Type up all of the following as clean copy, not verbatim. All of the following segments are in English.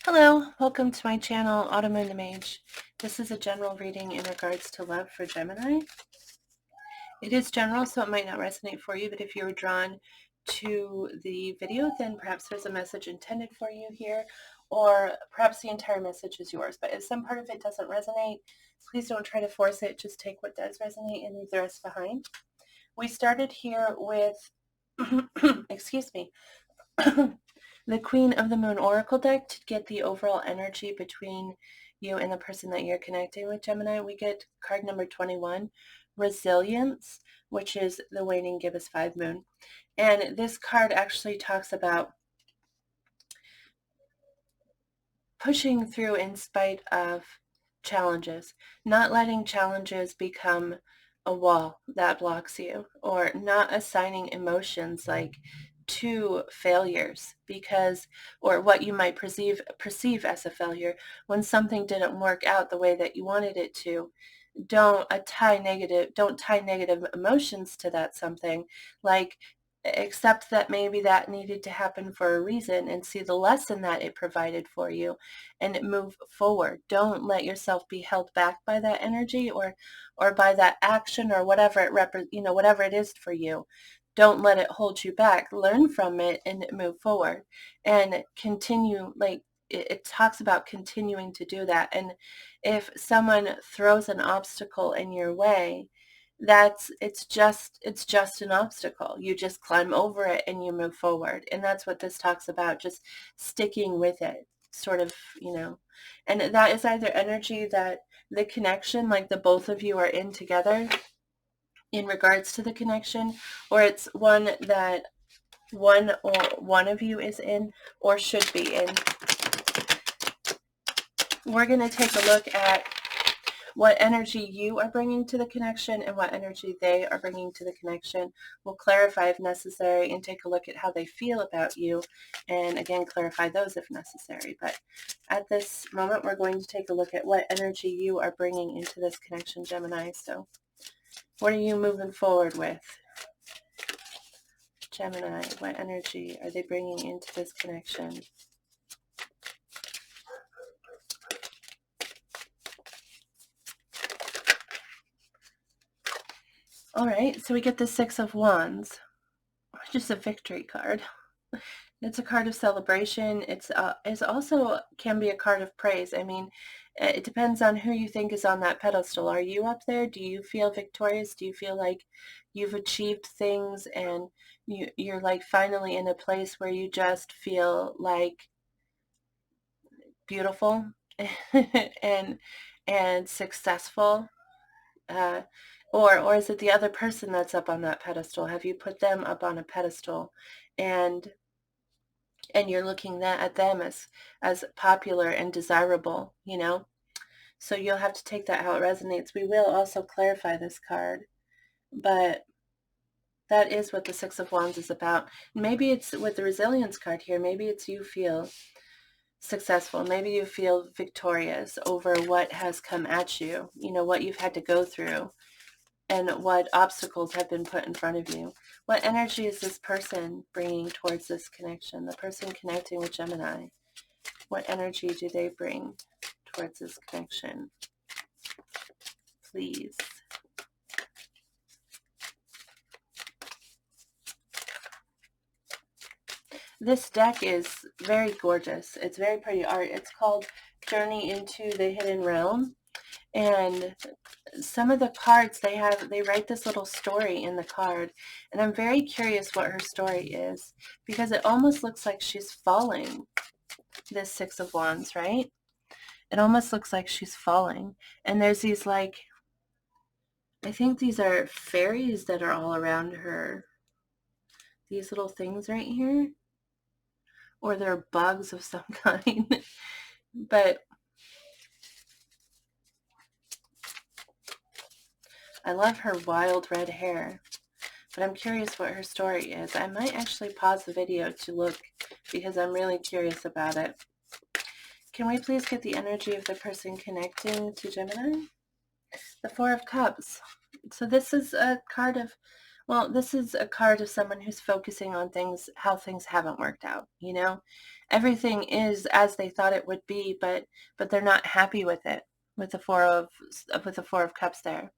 Hello, welcome to my channel, Autumn the Mage. This is a general reading in regards to love for Gemini. It is general, so it might not resonate for you, but if you were drawn to the video, then perhaps there's a message intended for you here, or perhaps the entire message is yours. But if some part of it doesn't resonate, please don't try to force it. Just take what does resonate and leave the rest behind. We started here with, excuse me, the Queen of the Moon Oracle deck to get the overall energy between you and the person that you're connecting with, Gemini. We get card number 21, Resilience, which is the waning gibbous 5 moon. And this card actually talks about pushing through in spite of challenges, not letting challenges become a wall that blocks you, or not assigning emotions like to failures because, or what you might perceive as a failure when something didn't work out the way that you wanted it to. Don't tie negative emotions to that something. Like, accept that maybe that needed to happen for a reason and see the lesson that it provided for you and move forward. Don't let yourself be held back by that energy or by that action or whatever whatever it is for you. Don't let it hold you back. Learn from it and move forward and continue. Like, it talks about continuing to do that. And if someone throws an obstacle in your way, it's just an obstacle. You just climb over it and you move forward. And that's what this talks about, just sticking with it, sort of, and that is either energy that the connection, like the both of you are in together in regards to the connection, or it's one that one of you is in or should be in. We're going to take a look at what energy you are bringing to the connection and what energy they are bringing to the connection. We'll clarify if necessary and take a look at how they feel about you, and again clarify those if necessary. But at this moment we're going to take a look at what energy you are bringing into this connection, Gemini. So what are you moving forward with, Gemini? What energy are they bringing into this connection? All right, so we get the Six of Wands, which is a victory card. It's a card of celebration. It's also can be a card of praise. I mean, it depends on who you think is on that pedestal. Are you up there? Do you feel victorious? Do you feel like you've achieved things and you're like finally in a place where you just feel like beautiful and successful? Or is it the other person that's up on that pedestal? Have you put them up on a pedestal and you're looking at them as popular and desirable, So you'll have to take that how it resonates. We will also clarify this card, but that is what the Six of Wands is about. Maybe it's with the Resilience card here. Maybe it's you feel successful. Maybe you feel victorious over what has come at you, what you've had to go through and what obstacles have been put in front of you. What energy is this person bringing towards this connection? The person connecting with Gemini. What energy do they bring towards this connection? Please. This deck is very gorgeous. It's very pretty art. It's called Journey into the Hidden Realm. And some of the cards they write this little story in the card, and I'm very curious what her story is, because it almost looks like she's falling, this Six of Wands, right? It almost looks like she's falling, and there's these, like, I think these are fairies that are all around her, these little things right here, or they're bugs of some kind. But I love her wild red hair, but I'm curious what her story is. I might actually pause the video to look because I'm really curious about it. Can we please get the energy of the person connecting to Gemini? The Four of Cups. So this is a card of, this is a card of someone who's focusing on things, how things haven't worked out, everything is as they thought it would be, but they're not happy with it, with the Four of Cups there.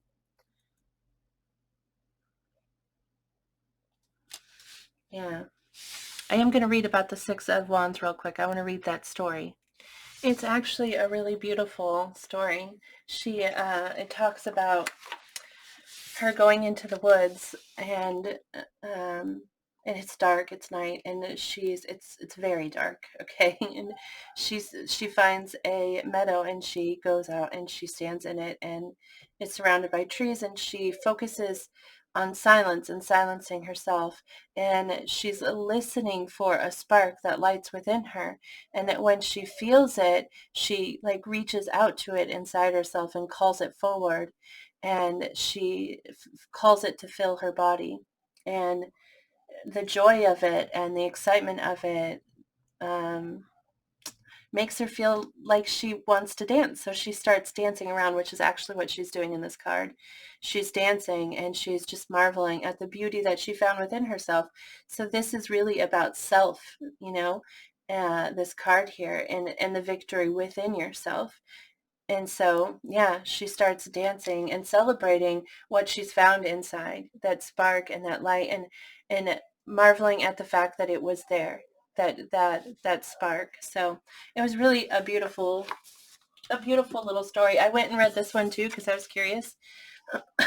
Yeah. I am going to read about the Six of Wands real quick. I want to read that story. It's actually a really beautiful story. It talks about her going into the woods, and it's dark, it's night, and it's very dark, okay? And she finds a meadow, and she goes out and she stands in it, and it's surrounded by trees, and she focuses on silence and silencing herself, and she's listening for a spark that lights within her, and that when she feels it, she like reaches out to it inside herself and calls it forward, and she calls it to fill her body. And the joy of it and the excitement of it um, makes her feel like she wants to dance. So she starts dancing around, which is actually what she's doing in this card. She's dancing and she's just marveling at the beauty that she found within herself. So this is really about self, this card here, and the victory within yourself. And so, yeah, she starts dancing and celebrating what she's found inside, that spark and that light, and marveling at the fact that it was there, that spark. So it was really a beautiful little story. I went and read this one too because I was curious.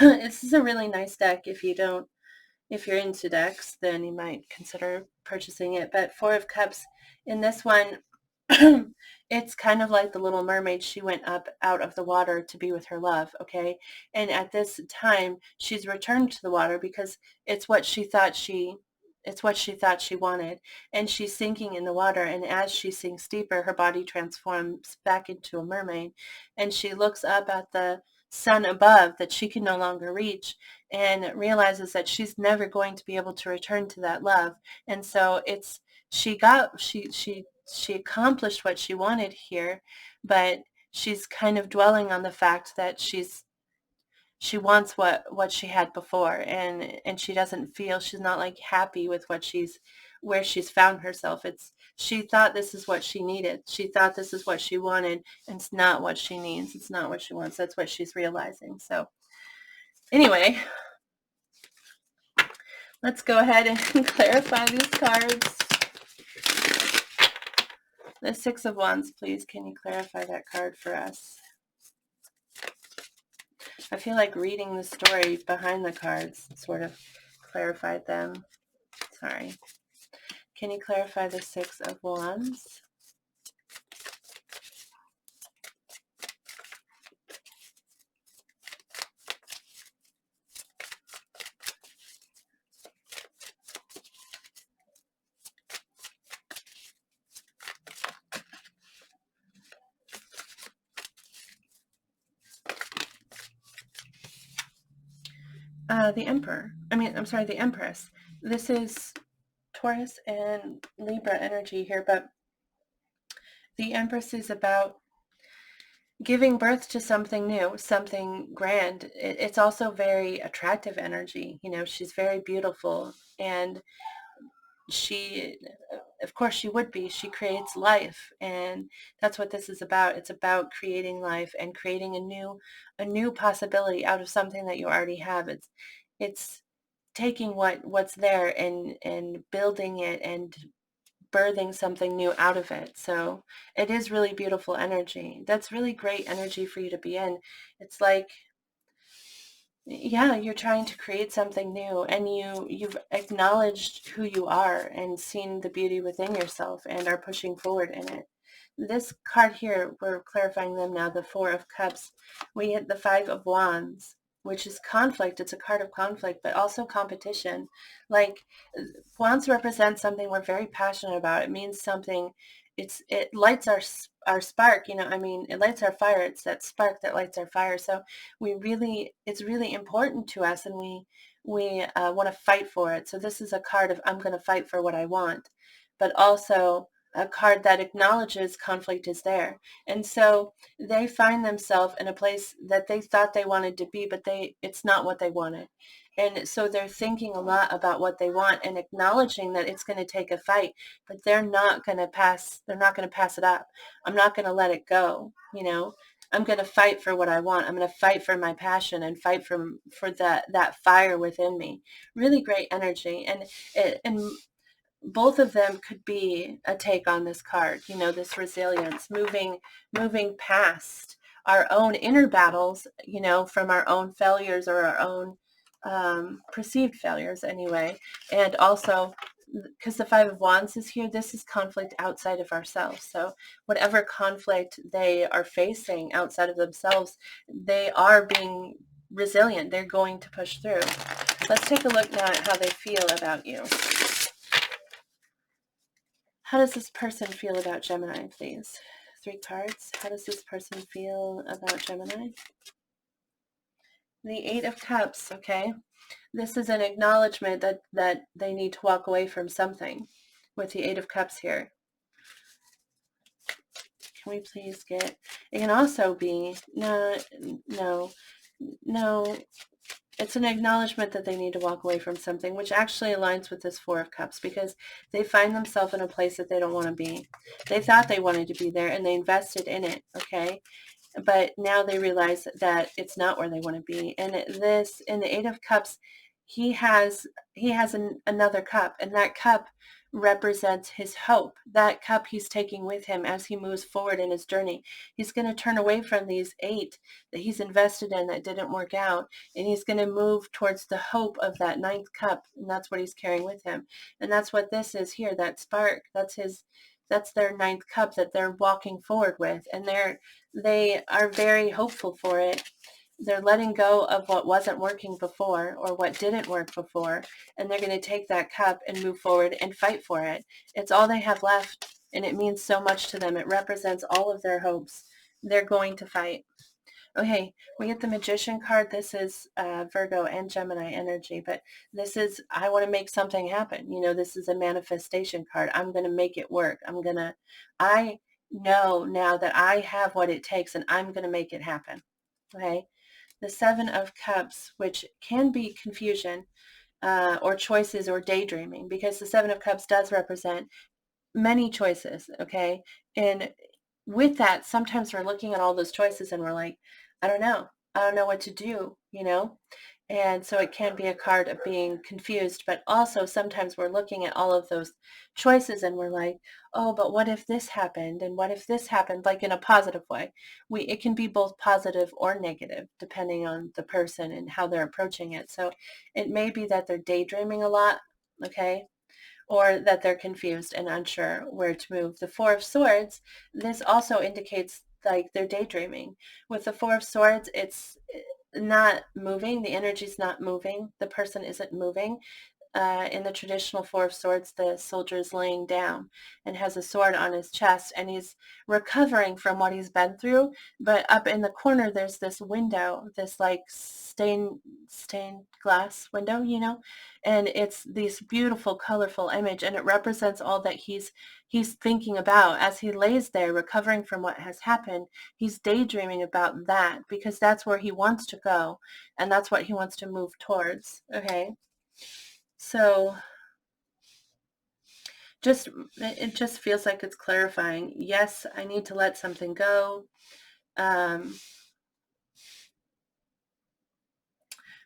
This is a really nice deck. If you're into decks, then you might consider purchasing it. But Four of Cups in this one, it's kind of like the Little Mermaid. She went up out of the water to be with her love, okay? And at this time, she's returned to the water because it's what she thought she wanted. And she's sinking in the water, and as she sinks deeper, her body transforms back into a mermaid. And she looks up at the sun above that she can no longer reach, and realizes that she's never going to be able to return to that love. And so she accomplished what she wanted here, but she's kind of dwelling on the fact that she wants what she had before, and she doesn't feel, she's not like happy with where she's found herself. She thought this is what she needed. She thought this is what she wanted, and it's not what she needs. It's not what she wants. That's what she's realizing. So anyway, let's go ahead and clarify these cards. The Six of Wands, please. Can you clarify that card for us? I feel like reading the story behind the cards sort of clarified them. Sorry. Can you clarify the Six of Wands? The Emperor. The Empress. This is Taurus and Libra energy here, but the Empress is about giving birth to something new, something grand. It's also very attractive energy. She's very beautiful, and she, of course she would be, she creates life, and that's what this is about. It's about creating life and creating a new possibility out of something that you already have. It's taking what's there and building it and birthing something new out of it. So it is really beautiful energy. That's really great energy for you to be in. It's like, yeah, you're trying to create something new, and you've acknowledged who you are and seen the beauty within yourself and are pushing forward in it. This card here, we're clarifying them now, the Four of Cups. We hit the Five of Wands, which is conflict. It's a card of conflict, but also competition. Like, Wands represent something we're very passionate about. It means something. It lights our spark. It lights our fire. It's that spark that lights our fire. So it's really important to us, and we want to fight for it. So this is a card of, I'm going to fight for what I want, but also a card that acknowledges conflict is there. And so they find themselves in a place that they thought they wanted to be, but it's not what they wanted. And so they're thinking a lot about what they want and acknowledging that it's going to take a fight, but they're not going to pass it up. I'm not going to let it go, you know. I'm going to fight for what I want. I'm going to fight for my passion and fight for that fire within me. Really great energy. And both of them could be a take on this card, you know, this resilience, moving past our own inner battles, you know, from our own failures or our own perceived failures anyway. And also, because the Five of Wands is here, this is conflict outside of ourselves. So whatever conflict they are facing outside of themselves, they are being resilient. They're going to push through. Let's take a look now at how they feel about you. How does this person feel about Gemini, please? 3 cards. How does this person feel about Gemini? The Eight of Cups, okay? This is an acknowledgement that they need to walk away from something with the Eight of Cups here. Can we please get... It can also be... No. It's an acknowledgement that they need to walk away from something, which actually aligns with this Four of Cups, because they find themselves in a place that they don't want to be. They thought they wanted to be there and they invested in it, okay? But now they realize that it's not where they want to be. And in the Eight of Cups, he has another cup, and that cup represents his hope. That cup he's taking with him as he moves forward in his journey. He's going to turn away from these 8 that he's invested in that didn't work out, and he's going to move towards the hope of that 9th cup, and that's what he's carrying with him. And that's what this is here, that spark. That's their 9th cup that they're walking forward with, and they are very hopeful for it. They're letting go of what wasn't working before or what didn't work before, and they're going to take that cup and move forward and fight for it. It's all they have left, and it means so much to them. It represents all of their hopes. They're going to fight. Okay, we get the Magician card. This is Virgo and Gemini energy, but this is, I want to make something happen. You know, this is a manifestation card. I'm going to make it work. I know now that I have what it takes, and I'm going to make it happen. Okay, the Seven of Cups, which can be confusion or choices or daydreaming, because the Seven of Cups does represent many choices, okay? And with that, sometimes we're looking at all those choices and we're like, I don't know. I don't know what to do, you know? And so it can be a card of being confused, but also sometimes we're looking at all of those choices and we're like, oh, but what if this happened? And what if this happened? Like in a positive way. It can be both positive or negative, depending on the person and how they're approaching it. So it may be that they're daydreaming a lot, okay? Or that they're confused and unsure where to move. The Four of Swords, this also indicates like they're daydreaming. With the Four of Swords, it's not moving. The energy's not moving. The person isn't moving. In the traditional Four of Swords, the soldier is laying down and has a sword on his chest, and he's recovering from what he's been through. But up in the corner, there's this window, this like stained glass window, you know, and it's this beautiful, colorful image, and it represents all that he's thinking about as he lays there recovering from what has happened. He's daydreaming about that because that's where he wants to go, and that's what he wants to move towards. Okay. So it just feels like it's clarifying. Yes, I need to let something go. But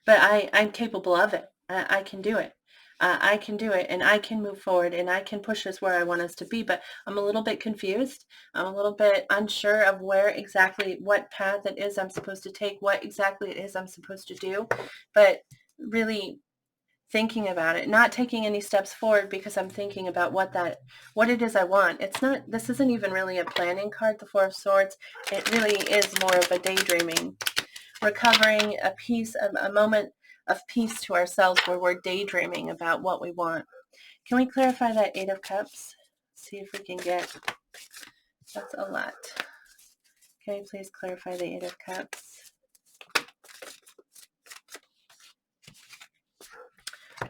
I'm capable of it. I can do it. I can do it, and I can move forward, and I can push us where I want us to be. But I'm a little bit confused. I'm a little bit unsure of where exactly, what path it is I'm supposed to take, what exactly it is I'm supposed to do. But really thinking about it, not taking any steps forward because I'm thinking about what it is I want. This isn't even really a planning card, the Four of Swords. It really is more of a daydreaming, recovering a moment of peace to ourselves where we're daydreaming about what we want. Can we clarify that Eight of Cups? See if we can get, that's a lot. Can we please clarify the Eight of Cups?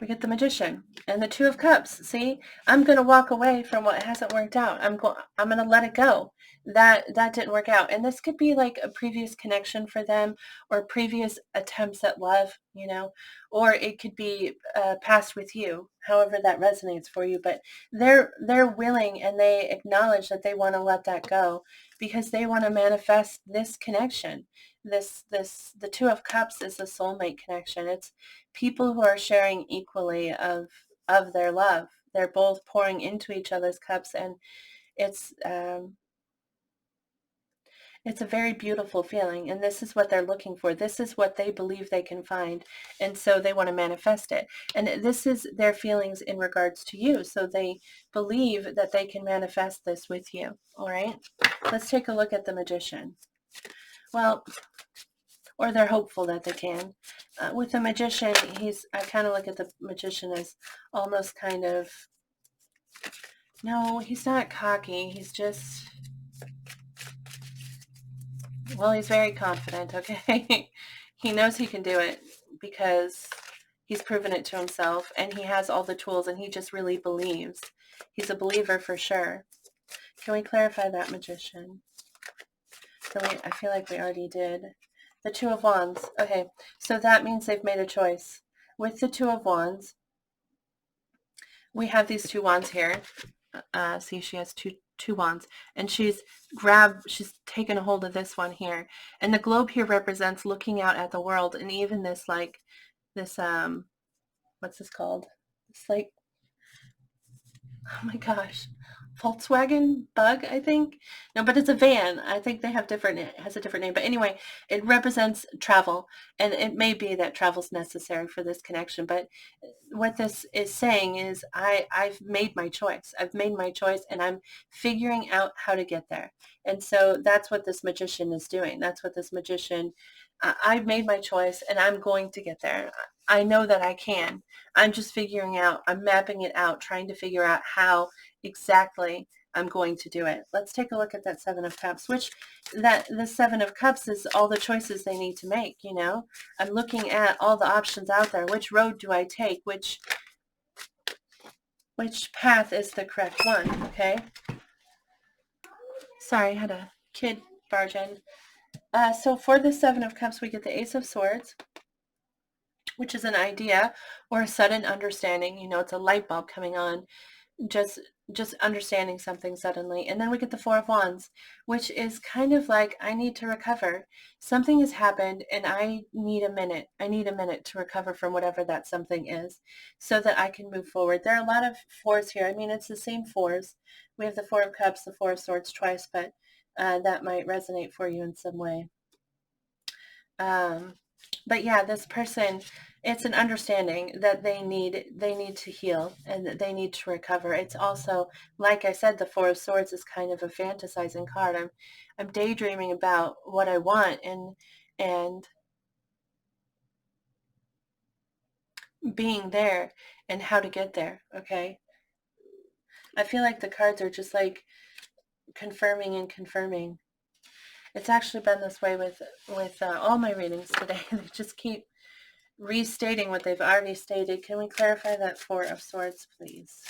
We get the Magician and the Two of Cups. See, I'm going to walk away from what hasn't worked out. I'm going to let it go. That didn't work out. And this could be like a previous connection for them, or previous attempts at love, or it could be past with you, however that resonates for you. But they're willing, and they acknowledge that they want to let that go because they want to manifest this connection. The Two of Cups is a soulmate connection. It's people who are sharing equally of their love. They're both pouring into each other's cups, and it's it's a very beautiful feeling, and this is what they're looking for. This is what they believe they can find, and so they want to manifest it. And this is their feelings in regards to you, so they believe that they can manifest this with you. All right, let's take a look at the Magician. Well, or they're hopeful that they can. With the Magician, I kind of look at the Magician as almost kind of, no, he's not cocky. He's just, well, he's very confident, okay? He knows he can do it because he's proven it to himself, and he has all the tools, and he just really believes. He's a believer for sure. Can we clarify that, Magician? I feel like we already did. The Two of Wands. Okay, so that means they've made a choice. With the Two of Wands, we have these two wands here. See, she has two wands, and she's taken a hold of this one here. And the globe here represents looking out at the world, and even this, what's this called? It's like, oh my gosh, Volkswagen Bug, I think. No, but it's a van. I think it has a different name. But anyway, it represents travel, and it may be that travel's necessary for this connection. But what this is saying is I've made my choice. I've made my choice, and I'm figuring out how to get there. And so that's what this Magician is doing. That's what this Magician, I've made my choice, and I'm going to get there. I know that I can. I'm just figuring out, I'm mapping it out, trying to figure out how exactly I'm going to do it. Let's take a look at that Seven of Cups, the Seven of Cups is all the choices they need to make, I'm looking at all the options out there. Which road do I take? Which path is the correct one, okay? Sorry, I had a kid barge in. So for the Seven of Cups, we get the Ace of Swords, which is an idea or a sudden understanding. It's a light bulb coming on, just understanding something suddenly. And then we get the Four of Wands, which is kind of like, I need to recover. Something has happened, and I need a minute. I need a minute to recover from whatever that something is, so that I can move forward. There are a lot of fours here. I mean, it's the same fours. We have the Four of Cups, the Four of Swords twice, but that might resonate for you in some way. But yeah, this person, it's an understanding that they need to heal, and that they need to recover. It's also, like I said, the Four of Swords is kind of a fantasizing card. I'm daydreaming about what I want, and being there, and how to get there, okay? I feel like the cards are just like confirming and confirming. It's actually been this way with all my readings today. They just keep restating what they've already stated. Can we clarify that Four of Swords, please?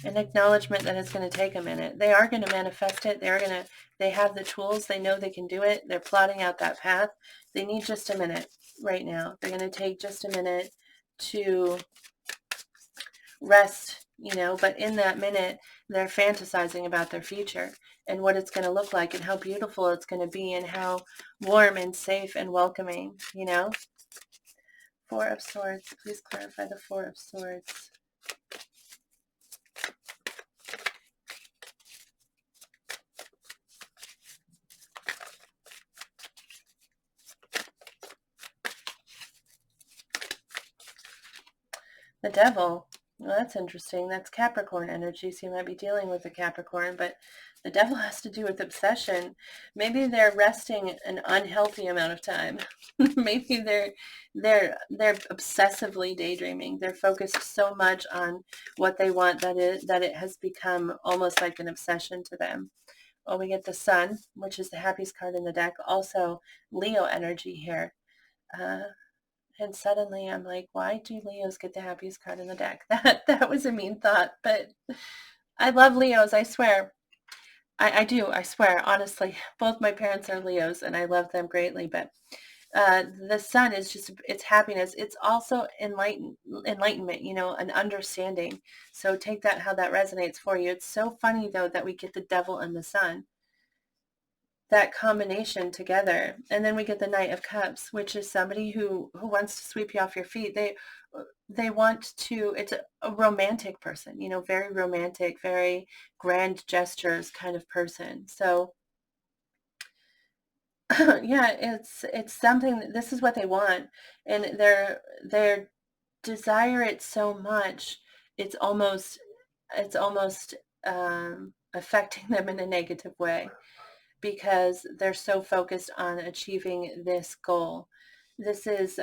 An acknowledgement that it's going to take a minute. They are going to manifest it. They have the tools. They know they can do it. They're plotting out that path. They need just a minute right now. They're going to take just a minute to rest, but in that minute, they're fantasizing about their future and what it's going to look like, and how beautiful it's going to be, and how warm and safe and welcoming, Four of Swords. Please clarify the Four of Swords. The Devil. Well, that's interesting. That's Capricorn energy, so you might be dealing with a Capricorn, but the Devil has to do with obsession. Maybe they're resting an unhealthy amount of time. Maybe they're obsessively daydreaming. They're focused so much on what they want that it has become almost like an obsession to them. Well, we get the Sun, which is the happiest card in the deck. Also, Leo energy here. Uh, and suddenly I'm like, why do Leos get the happiest card in the deck? That was a mean thought, but I love Leos, I swear. I do, I swear, honestly. Both my parents are Leos, and I love them greatly, but the Sun is just, it's happiness. It's also enlightenment, an understanding. So take that how that resonates for you. It's so funny though that we get the Devil and the Sun, that combination together, and then we get the Knight of Cups, which is somebody who wants to sweep you off your feet. They want to, it's a romantic person, very romantic, very grand gestures kind of person. So yeah, it's something, this is what they want, and they're desire it so much, it's almost affecting them in a negative way, because they're so focused on achieving this goal. This is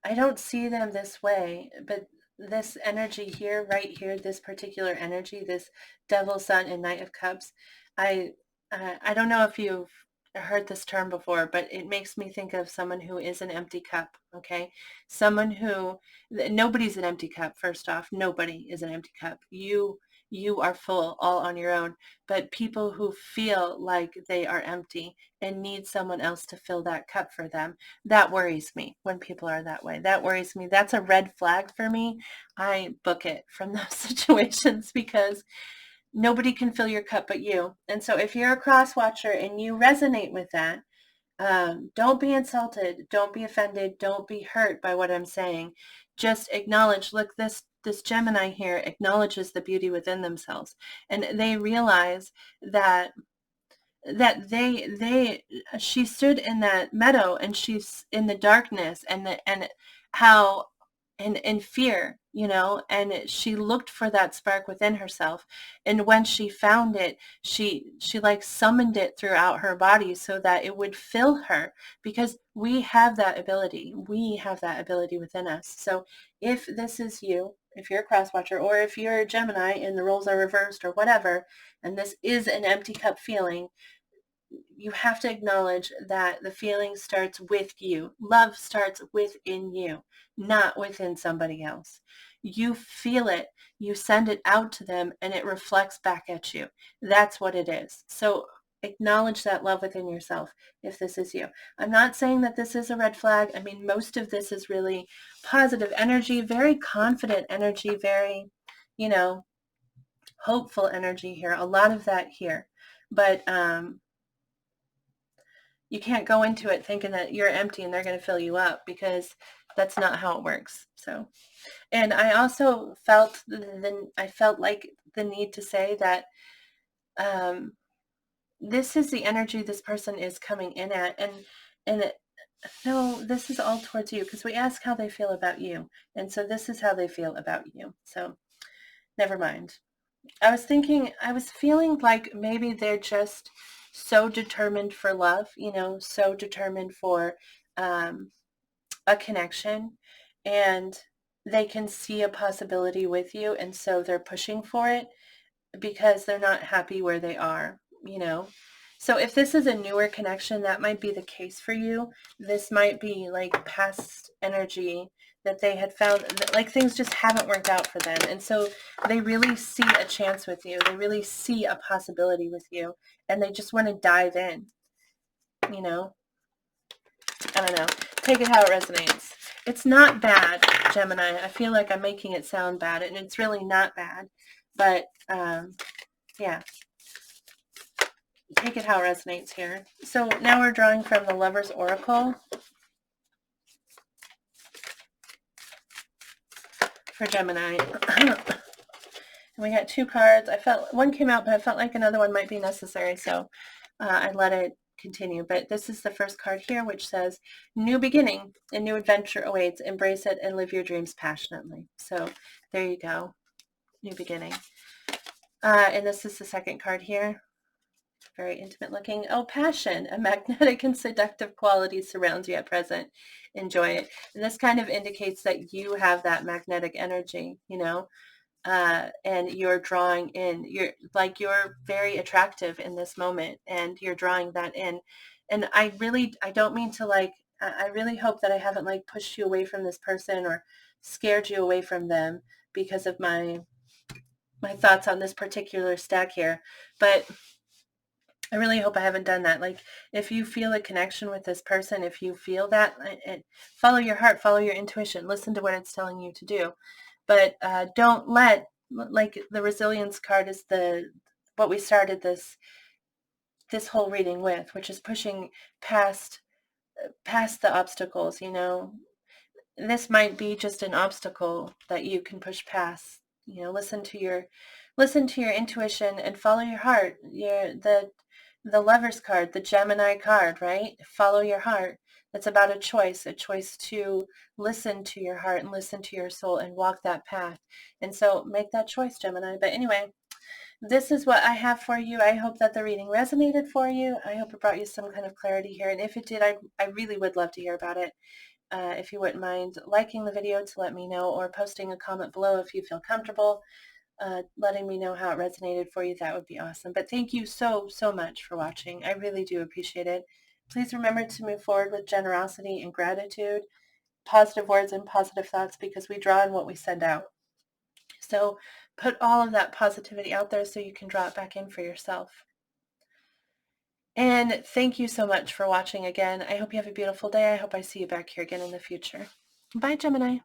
I don't see them this way, but this energy here, right here, this particular energy, this Devil, Sun, and Knight of Cups, I I don't know if you've heard this term before, but it makes me think of someone who is an empty cup, okay? Someone who, nobody's an empty cup, first off. Nobody is an empty cup. You are full all on your own, but people who feel like they are empty and need someone else to fill that cup for them, that worries me when people are that way. That worries me. That's a red flag for me. I book it from those situations, because nobody can fill your cup but you. And so if you're a cross watcher and you resonate with that, don't be insulted. Don't be offended. Don't be hurt by what I'm saying. Just acknowledge, look, this Gemini here acknowledges the beauty within themselves. And they realize that she stood in that meadow, and she's in the darkness, and how in fear, and she looked for that spark within herself, and when she found it, she like summoned it throughout her body so that it would fill her, because we have that ability within us. So if this is you, if you're a cross watcher, or if you're a Gemini and the roles are reversed or whatever, and this is an empty cup feeling, you have to acknowledge that the feeling starts with you. Love starts within you, not within somebody else. You feel it, you send it out to them, and it reflects back at you. That's what it is. So acknowledge that love within yourself if this is you. I'm not saying that this is a red flag. I mean, most of this is really positive energy, very confident energy, very, hopeful energy here. A lot of that here. But you can't go into it thinking that you're empty and they're going to fill you up, because that's not how it works. So, and I also felt like the need to say that this is the energy this person is coming in at, and no, this is all towards you, because we ask how they feel about you, and so this is how they feel about you. So, never mind. I was feeling like maybe they're just so determined for love, so determined for a connection, and they can see a possibility with you, and so they're pushing for it because they're not happy where they are. So if this is a newer connection, that might be the case for you. This might be like past energy that they had found, that, like, things just haven't worked out for them. And so they really see a chance with you. They really see a possibility with you, and they just want to dive in, you know? I don't know. Take it how it resonates. It's not bad, Gemini. I feel like I'm making it sound bad, and it's really not bad. But, yeah. Take it how it resonates here. So now we're drawing from the Lover's Oracle for Gemini. We got two cards. I felt one came out, but I felt like another one might be necessary, so I let it continue. But this is the first card here, which says, new beginning, a new adventure awaits. Embrace it and live your dreams passionately. So there you go. New beginning. And this is the second card here. Very intimate looking. Oh, passion. A magnetic and seductive quality surrounds you at present. Enjoy it. And this kind of indicates that you have that magnetic energy, and you're drawing in, you're very attractive in this moment, and you're drawing that in. And I don't mean to like, I really hope that I haven't like pushed you away from this person or scared you away from them because of my thoughts on this particular stack here. But I really hope I haven't done that. Like, if you feel a connection with this person, if you feel that, follow your heart, follow your intuition, listen to what it's telling you to do. But don't let, like, the resilience card is what we started this whole reading with, which is pushing past the obstacles. This might be just an obstacle that you can push past. Listen to your intuition and follow your heart. The Lover's card, the Gemini card, right? Follow your heart. It's about a choice to listen to your heart and listen to your soul and walk that path. And so make that choice, Gemini. But anyway, this is what I have for you. I hope that the reading resonated for you. I hope it brought you some kind of clarity here. And if it did, I really would love to hear about it. If you wouldn't mind liking the video to let me know, or posting a comment below if you feel comfortable letting me know how it resonated for you, that would be awesome. But thank you so much for watching. I really do appreciate it. Please remember to move forward with generosity and gratitude, positive words and positive thoughts, because we draw in what we send out. So put all of that positivity out there so you can draw it back in for yourself. And thank you so much for watching again. I hope you have a beautiful day. I hope I see you back here again in the future. Bye, Gemini.